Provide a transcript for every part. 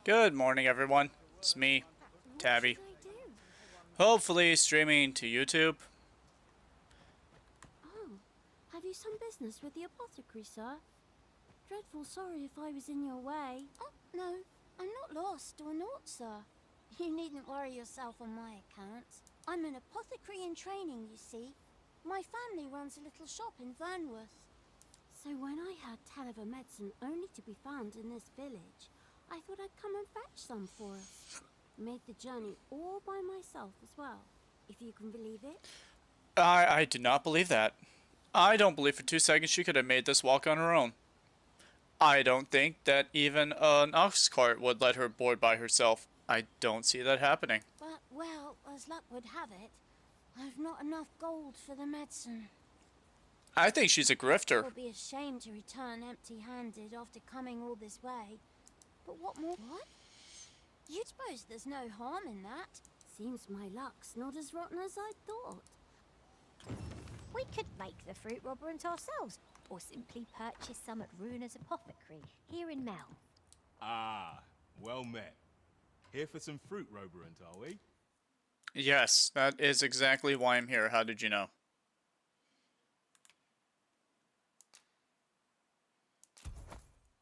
Good morning, everyone. It's me, What should Tabi. I do? Hopefully, streaming to YouTube. Oh, have you some business with the apothecary, sir? Dreadful sorry if I was in your way. Oh, no, I'm not lost or naught, sir. You needn't worry yourself on my account. I'm an apothecary in training, you see. My family runs a little shop in Vernworth. So when I heard tell of a medicine only to be found in this village, I thought I'd come and fetch some for us. Made the journey all by myself as well, if you can believe it. I do not believe that. I don't believe for 2 seconds she could have made this walk on her own. I don't think that even an ox cart would let her board by herself. I don't see that happening. But, well, as luck would have it, I've not enough gold for the medicine. I think she's a It grifter. would be a shame to return empty-handed after coming all this way. But what more? What? You suppose there's no harm in that? Seems my luck's not as rotten as I thought. We could make the fruit robberant ourselves, or simply purchase some at Runa's apothecary here in Mel. Ah, well met. Here for some fruit roberant, are we? Yes, that is exactly why I'm here. How did you know?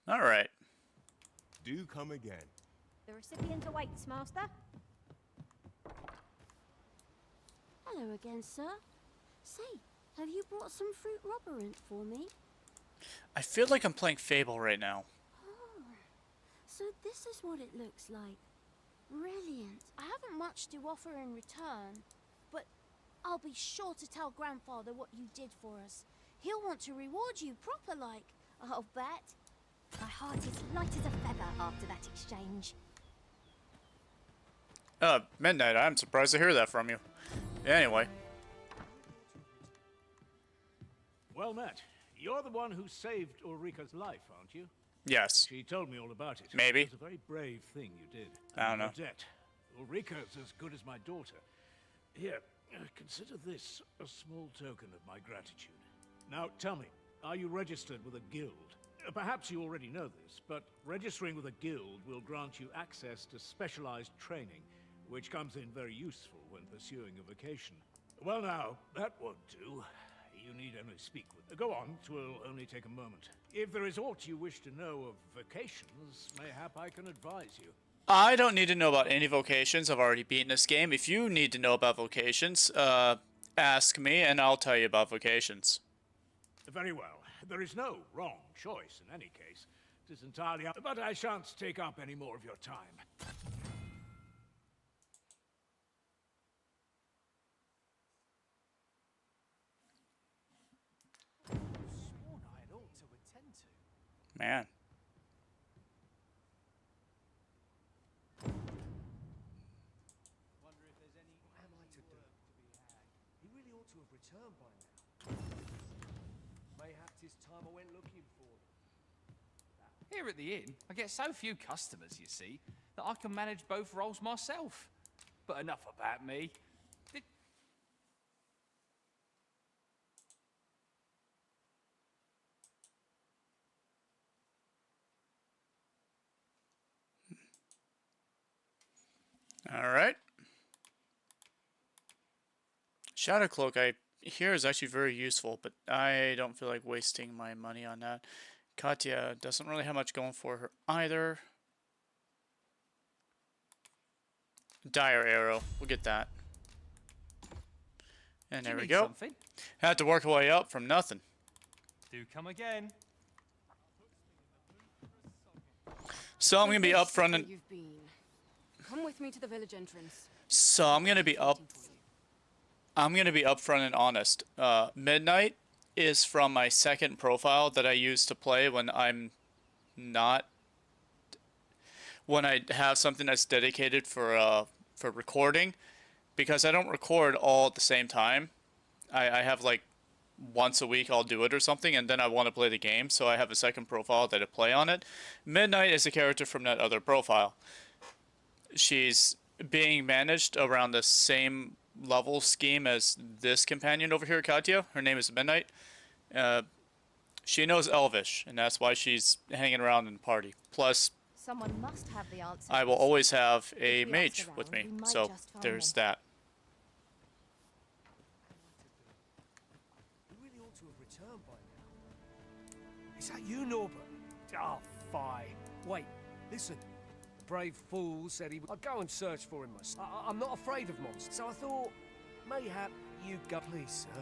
Alright. Do come again. The recipient awaits, Master. Hello again, sir. Say, have you brought some fruit robberant for me? I feel like I'm playing Fable right now. Oh, so this is what it looks like. Brilliant. I haven't much to offer in return, but I'll be sure to tell Grandfather what you did for us. He'll want to reward you proper like, I'll bet. My heart is light as a feather after that exchange. Midnight, I'm surprised to hear that from you. Anyway. Well met. You're the one who saved Ulrika's life, aren't you? Yes. She told me all about it. Maybe. It was a very brave thing you did. I don't know. Debt. Ulrika's as good as my daughter. Here, consider this a small token of my gratitude. Now, tell me, are you registered with a guild? Perhaps you already know this, but registering with a guild will grant you access to specialized training, which comes in very useful when pursuing a vocation. Well now, that won't do. You need only speak with... Go on, 'twill only take a moment. If there is aught you wish to know of vocations, mayhap I can advise you. I don't need to know about any vocations. I've already beaten this game. If you need to know about vocations, ask me and I'll tell you about vocations. Very well. There is no wrong choice in any case. It is entirely up... But I shan't take up any more of your time. Sworn I had ought to attend to. Man. Wonder if there's any what am I to do? He really ought to have returned by now. Mayhap 'tis time I went looking for them. Here at the inn, I get so few customers, you see, that I can manage both roles myself. But enough about me. Alright. Shadow Cloak, I hear, is actually very useful, but I don't feel like wasting my money on that. Katya doesn't really have much going for her either. Dire Arrow, we'll get that. And there we go. Something? Had to work our way up from nothing. Do come again. So I'm gonna be upfront and You've been. Come with me to the village entrance. so I'm gonna be upfront and honest. Midnight is from my second profile that I use to play when I'm not when I have something that's dedicated for recording, because I don't record all at the same time. I have like once a week I'll do it or something, and then I want to play the game, so I have a second profile that I play on it. Midnight is a character from that other profile. She's being managed around the same level scheme as this companion over here, Katya. Her name is Midnight. She knows Elvish, and that's why she's hanging around in the party. Plus, Someone must have the answer. I will always have a If we mage ask with around, me. we might So just find there's them. that. We really ought to have returned by now. Is that you, Norbert? Oh, fie. Wait, listen. The brave fool said he would. I'd go and search for him myself. I'm not afraid of monsters, so I thought, mayhap you'd go. Please, sir.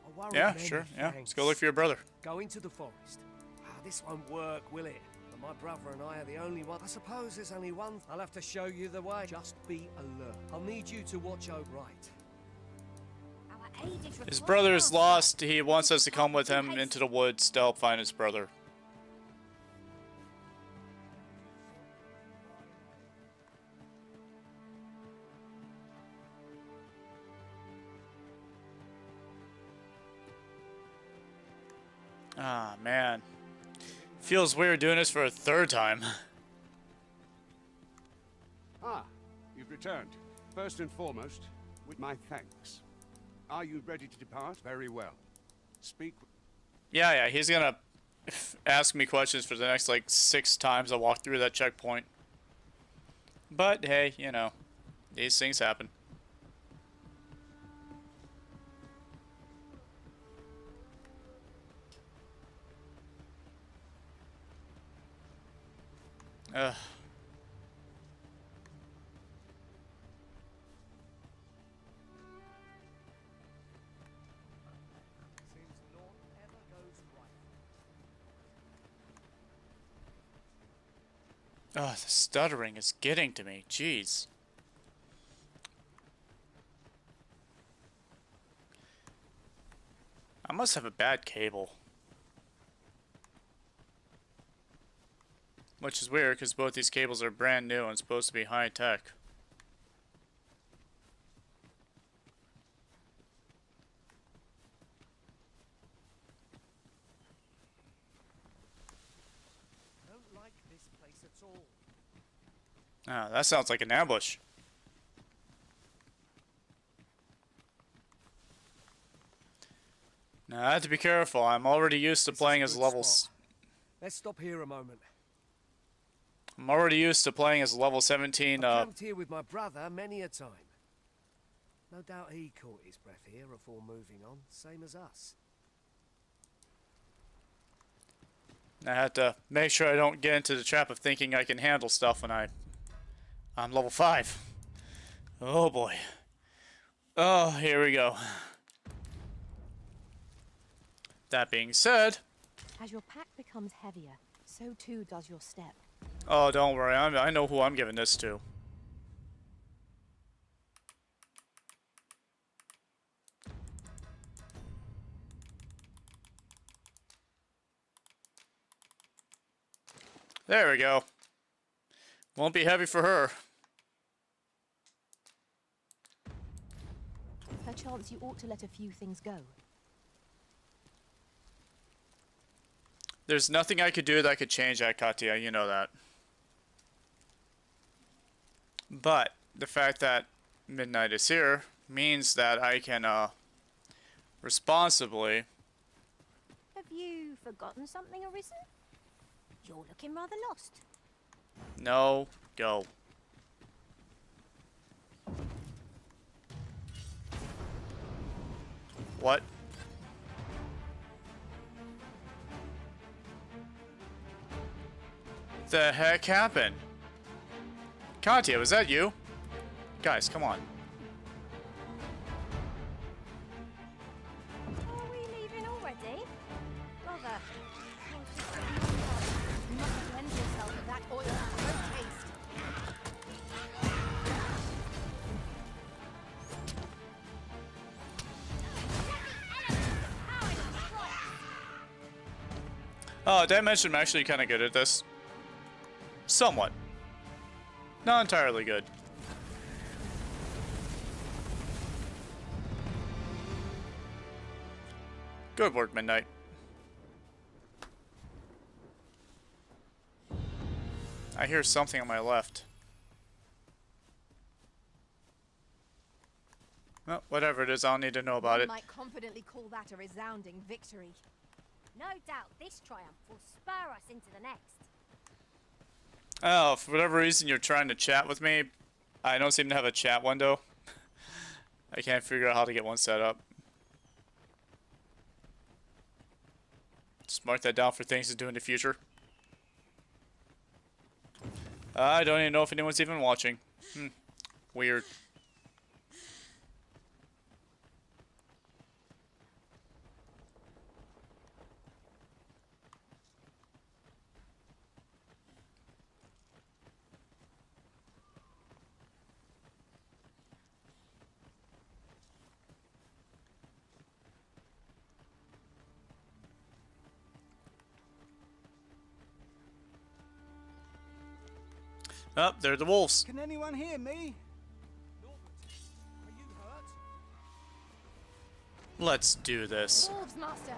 I worry Yeah, many sure. Yeah, let's thanks. go look for your brother. Go into the forest. Ah, this won't work, will it? But my brother and I are the only one. I suppose there's only one. I'll have to show you the way. Just be alert. I'll need you to watch over right. Our aid is His required, brother is Master. lost. He wants us to come with him into the woods to help find his brother. Ah, man. Feels weird doing this for a third time. Ah, you've returned. First and foremost, with my thanks. Are you ready to depart? Very well. Speak. Yeah, he's gonna ask me questions for the next, like, 6 times I walk through that checkpoint. But, hey, you know, these things happen. Ugh. Seems naught ever goes right. Ugh, the stuttering is getting to me. Jeez. I must have a bad cable. Which is weird, because both these cables are brand new and supposed to be high tech. I don't like this place at all. Ah, that sounds like an ambush. Now, I have to be careful. I'm already used to This is playing a as good levels. spot. Let's stop here a moment. I'm already used to playing as level 17. I've camped here with my brother many a time. No doubt he caught his breath here before moving on, same as us. I have to make sure I don't get into the trap of thinking I can handle stuff when I'm level 5. Oh boy. Oh, here we go. That being said, As your pack becomes heavier, so too does your step. oh, don't worry. I know who I'm giving this to. There we go. Won't be heavy for her. Perchance you ought to let a few things go. There's nothing I could do that could change that, Katya. You know that. But the fact that midnight is here means that I can responsibly. Have you forgotten something, Arisen? You're looking rather lost. No, go. What? The heck happened? Katya, was that you? Guys, come on. Are we leaving already? Brother, you must cleanse yourself of that oil and road taste. Oh, did I mention I'm actually kind of good at this? Somewhat. Not entirely good. Good work, Midnight. I hear something on my left. Well, whatever it is, I don't need to know about One it. might confidently call that a resounding victory. No doubt this triumph will spur us into the next. Oh, for whatever reason you're trying to chat with me, I don't seem to have a chat window. I can't figure out how to get one set up. Just mark that down for things to do in the future. I don't even know if anyone's even watching. Weird. Oh, they're the wolves. Can anyone hear me? Norbert, are you hurt? Let's do this. Wolves, Master.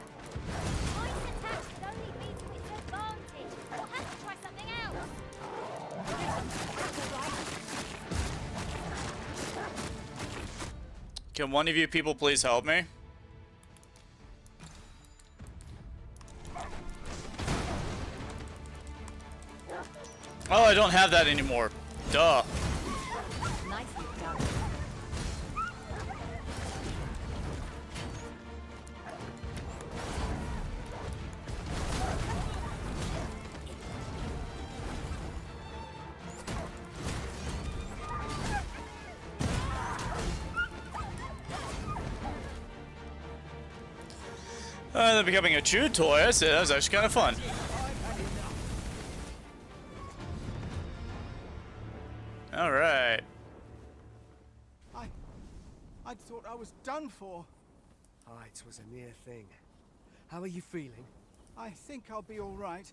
Ice attacks can only be to its advantage. We'll have to try something else. Can one of you people please help me? Oh, I don't have that anymore. Duh. Nicely done. They're becoming a chew toy. That was actually kind of fun. All right. I thought I was done for. It was a near thing. How are you feeling? I think I'll be all right.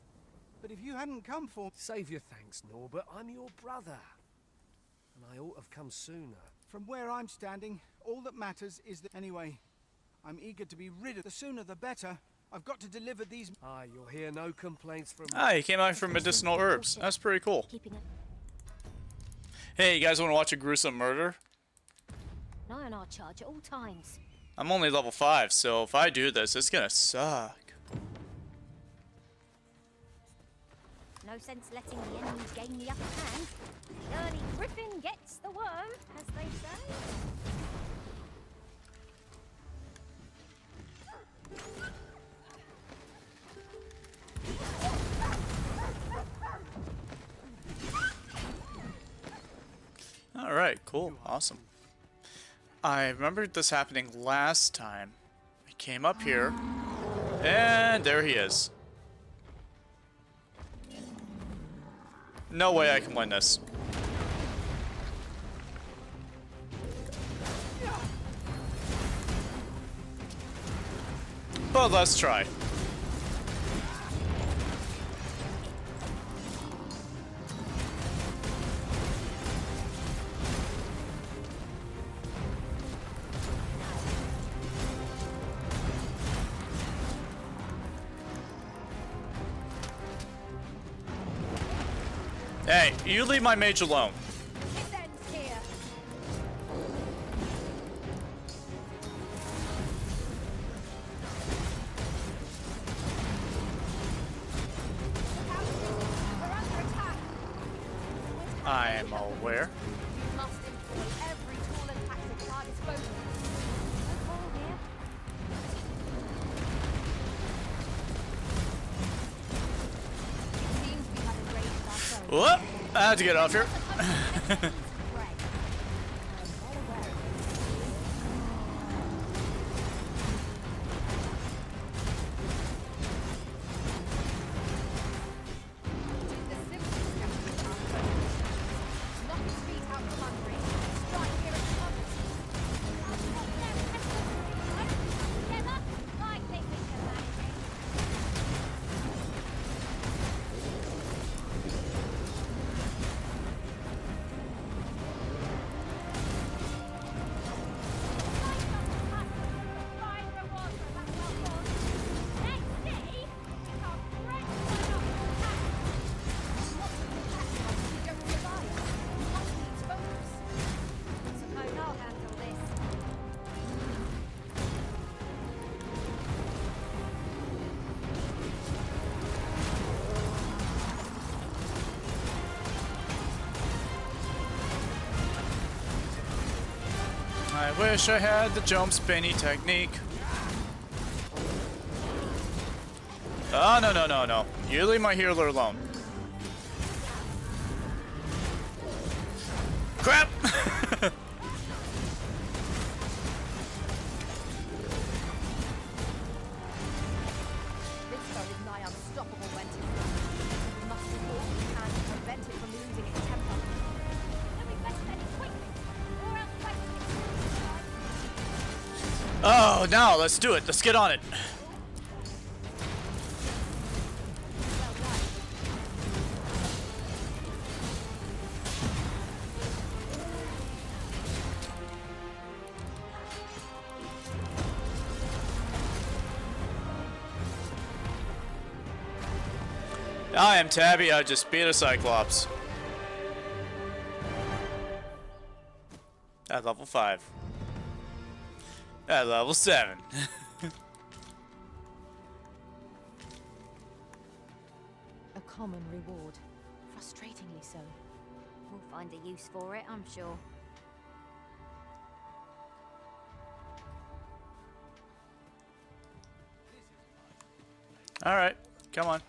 But if you hadn't come for... Save your thanks, Norbert. I'm your brother. And I ought to have come sooner. From where I'm standing, all that matters is that... Anyway, I'm eager to be rid of... The sooner the better. I've got to deliver these... You'll hear no complaints from... He came out from medicinal herbs. That's pretty cool. Hey, you guys want to watch a gruesome murder? An eye on our charge at all times. I'm only level 5, so if I do this, it's gonna suck. No sense letting the enemy gain the upper hand. The early griffin gets the worm, as they say. Alright, cool. Awesome. I remember this happening last time. I came up here, and there he is. No way I can win this. But let's try. Hey, you leave my mage alone. This ends here. We're under attack. I am aware. We must employ every tool and tactic at our disposal. No call here. It seems we have enraged ourselves. Whoop! I had to get off here. wish I had the jump spinny technique. Oh, no, no, no, no. You leave my healer alone. Crap! Oh, now let's do it. Let's get on it. I am Tabi. I just beat a Cyclops. At level 5. At level 7. A common reward. Frustratingly so. We'll find a use for it, I'm sure. Alright, come on.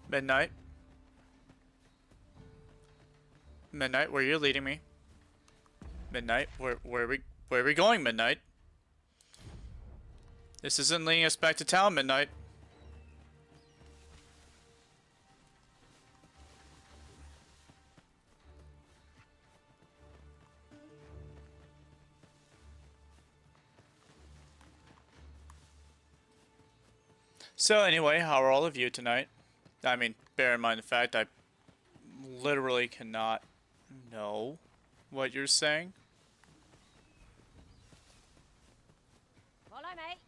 Midnight. Midnight, where you leading me? Midnight, where are we going, Midnight? This isn't leading us back to town, Midnight. So anyway, how are all of you tonight? I mean, bear in mind the fact I literally cannot know what you're saying. Follow me.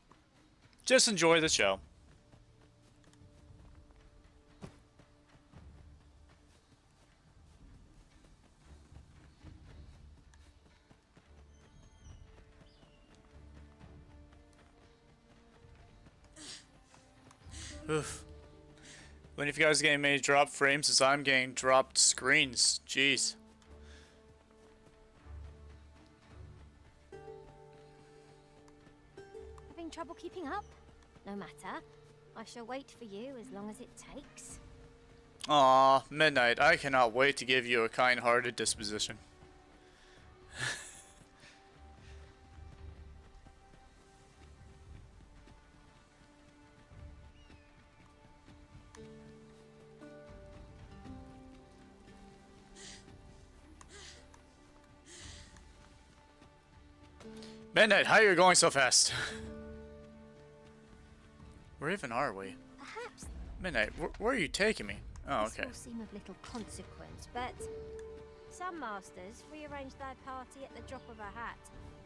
Just enjoy the show. Oof. When if you guys are getting many drop frames as I'm getting dropped screens. Jeez. Having trouble keeping up? No matter. I shall wait for you as long as it takes. Aw, Midnight, I cannot wait to give you a kind-hearted disposition. Midnight, how are you going so fast? Where even are we? Perhaps Midnight, where are you taking me? Oh, okay. this will seem of little consequence, but some masters rearrange their party at the drop of a hat.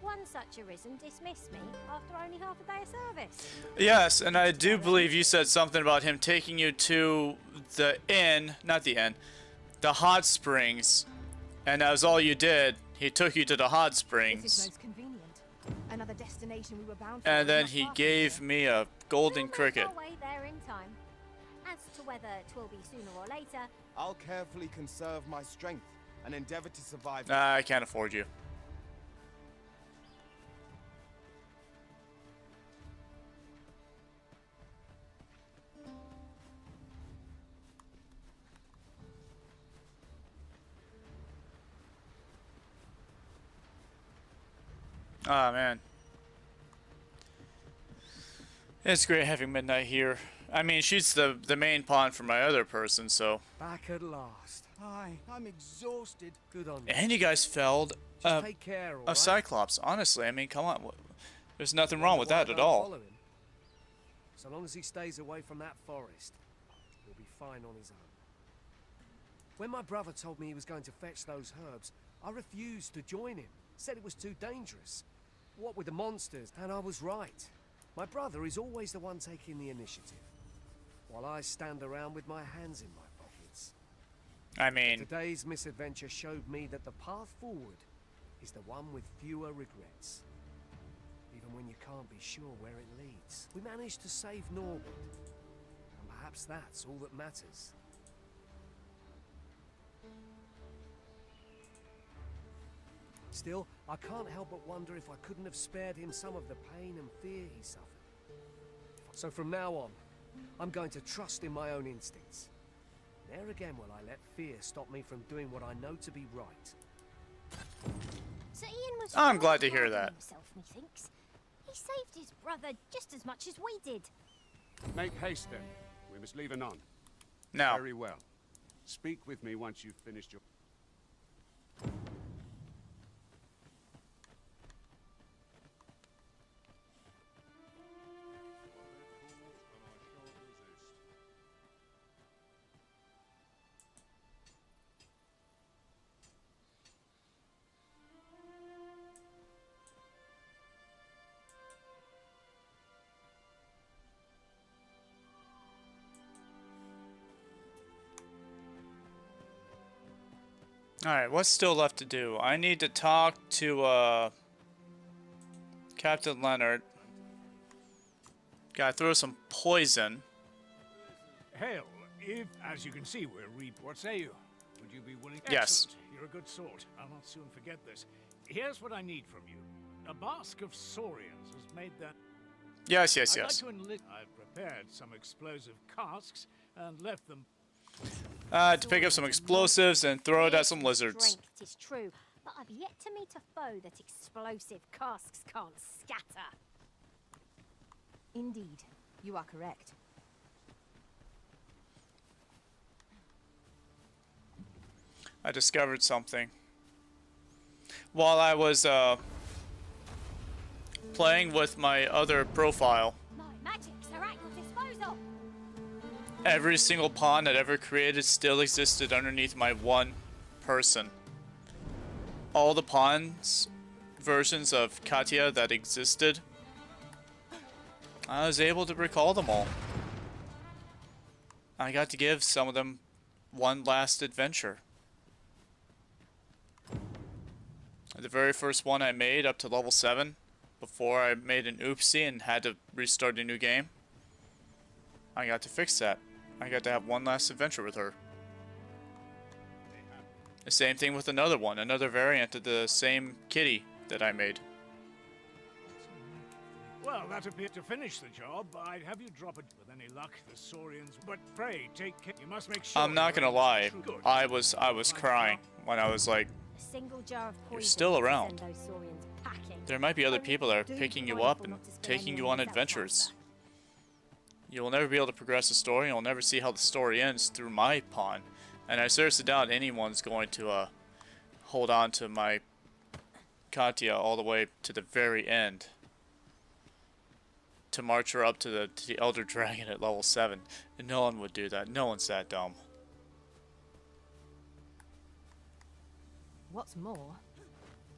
One such arisen dismissed me after only half a day of service. Yes, and I do believe you said something about him taking you to the inn, not the inn, the hot springs, and that was all you did. He took you to the hot springs. This is most convenient. Another destination we were bound for. And then he gave me a golden cricket. We'll make our way there in time. As to whether 'twill be sooner or later, I'll carefully conserve my strength and endeavor to survive. I can't afford you. Ah, man. It's great having Midnight here. I mean, she's the main pawn for my other person, so. Back at last. Hi, I'm exhausted. Good on you. And you guys felled Just take care, all a right? Cyclops. Honestly, I mean, come on. There's nothing wrong with Why that at don't all. follow him? So long as he stays away from that forest, he'll be fine on his own. When my brother told me he was going to fetch those herbs, I refused to join him. Said it was too dangerous. What with the monsters? And I was right. My brother is always the one taking the initiative, while I stand around with my hands in my pockets. I mean, Today's misadventure showed me that the path forward is the one with fewer regrets. Even when you can't be sure where it leads. We managed to save Norbert, and perhaps that's all that matters. Still, I can't help but wonder if I couldn't have spared him some of the pain and fear he suffered. So from now on, I'm going to trust in my own instincts. Never again will I let fear stop me from doing what I know to be right. So Ian was I'm glad to really hear hard on that. himself, methinks. He saved his brother just as much as we did. Make haste then. We must leave anon. Now. Very well. Speak with me once you've finished your... Alright, what's still left to do? I need to talk to, Captain Leonard. Gotta throw some poison. Hail, if, as you can see, we're what say you? Would you be willing? Yes. Excellent. You're a good sort. I'll not soon forget this. Here's what I need from you. A bask of saurians has made that... Yes. I'd like to enlist... I've prepared some explosive casks and left them... to pick up some explosives and throw it at some lizards. Strength, 'tis true, but I've yet to meet a foe that explosive casks can't scatter. Indeed, you are correct. I discovered something. While I was, playing with my other profile, My magics are at your disposal. every single pawn that ever created still existed underneath my one person. All the pawns versions of Katya that existed, I was able to recall them all. I got to give some of them one last adventure. The very first one I made up to level 7 before I made an oopsie and had to restart a new game, I got to fix that. I got to have one last adventure with her. The same thing with another one, another variant of the same kitty that I made. Well, that appeared to finish the job. I'd have you drop it with any luck, the saurians. But pray, take care. You must make sure... I'm not gonna lie, I was crying when I was like, A single jar of poison you're still to around. send those saurians packing. There might be other Only people that are do picking be you mindful up and not to spill taking any you on on yourself, adventures. Master. You will never be able to progress the story, and you'll never see how the story ends through my pawn. And I seriously doubt anyone's going to hold on to my Katya all the way to the very end. To march her up to the Elder Dragon at level 7. And no one would do that. No one's that dumb. What's more,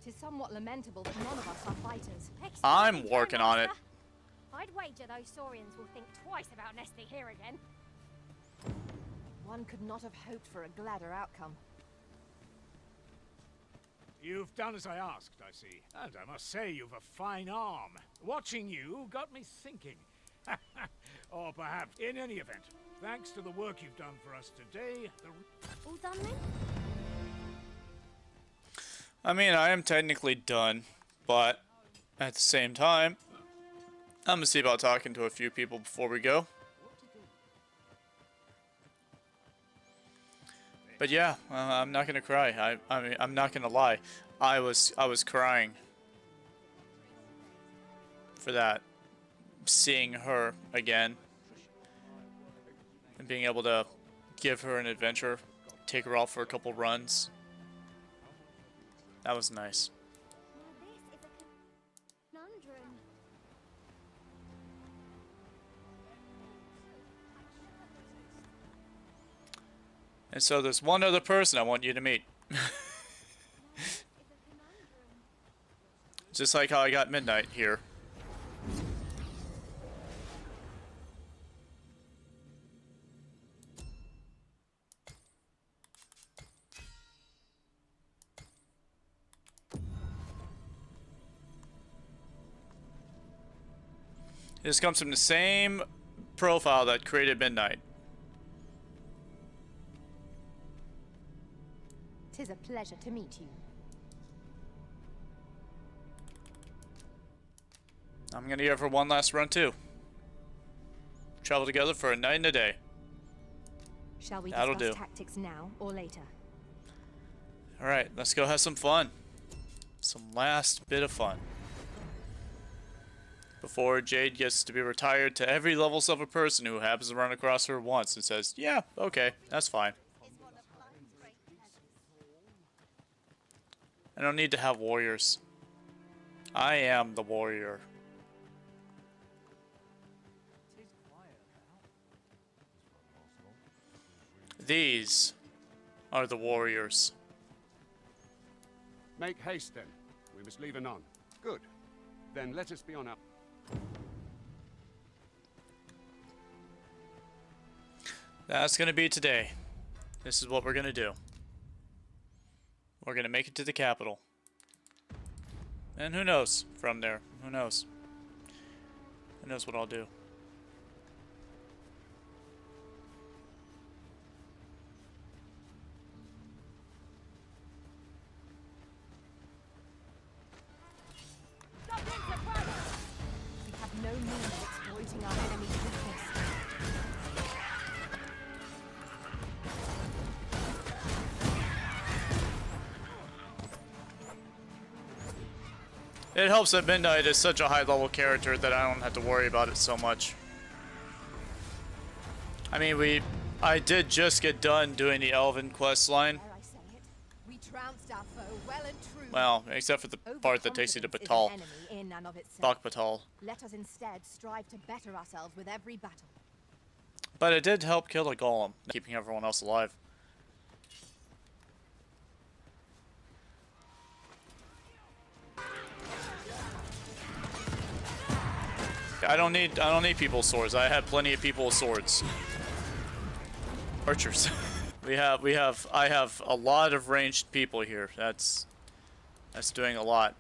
it is somewhat lamentable that none of us are fighters. I'm working on it. I'd wager those saurians will think twice about nesting here again. One could not have hoped for a gladder outcome. You've done as I asked, I see. And I must say, you've a fine arm. Watching you got me thinking. Or perhaps, in any event, thanks to the work you've done for us today, All done then? I mean, I am technically done, but at the same time, I'm gonna see about talking to a few people before we go. But yeah, I'm not gonna cry. I mean, I'm not gonna lie. I was crying for that, seeing her again, and being able to give her an adventure, take her out for a couple runs. That was nice. Now this is a conundrum. And so there's one other person I want you to meet. Just like how I got Midnight here. This comes from the same profile that created Midnight. 'Tis a pleasure to meet you. I'm gonna go for one last run too. Travel together for a night and a day. Shall we That'll discuss do. tactics now or later? Alright, let's go have some fun. Some last bit of fun. Before Jade gets to be retired to every levels of a person who happens to run across her once and says, yeah, okay, that's fine. I don't need to have warriors. I am the warrior. These are the warriors. Make haste then. We must leave anon. Good. Then let us be on our... That's gonna be today. This is what we're gonna do. We're gonna make it to the capital. And who knows from there? Who knows? Who knows what I'll do? We have no means of exploiting our enemy's weakness. It helps that Midnight is such a high level character that I don't have to worry about it so much. I mean, I did just get done doing the Elven quest line. Dare I say it? We trounced our foe well and true. Well, except for the part that takes you to Batal. Overconfidence is an enemy in and of itself. Batal. Let us instead strive to better ourselves with every battle. But it did help kill a golem, keeping everyone else alive. I don't need people's swords. I have plenty of people's swords. Archers. I have a lot of ranged people here. That's doing a lot.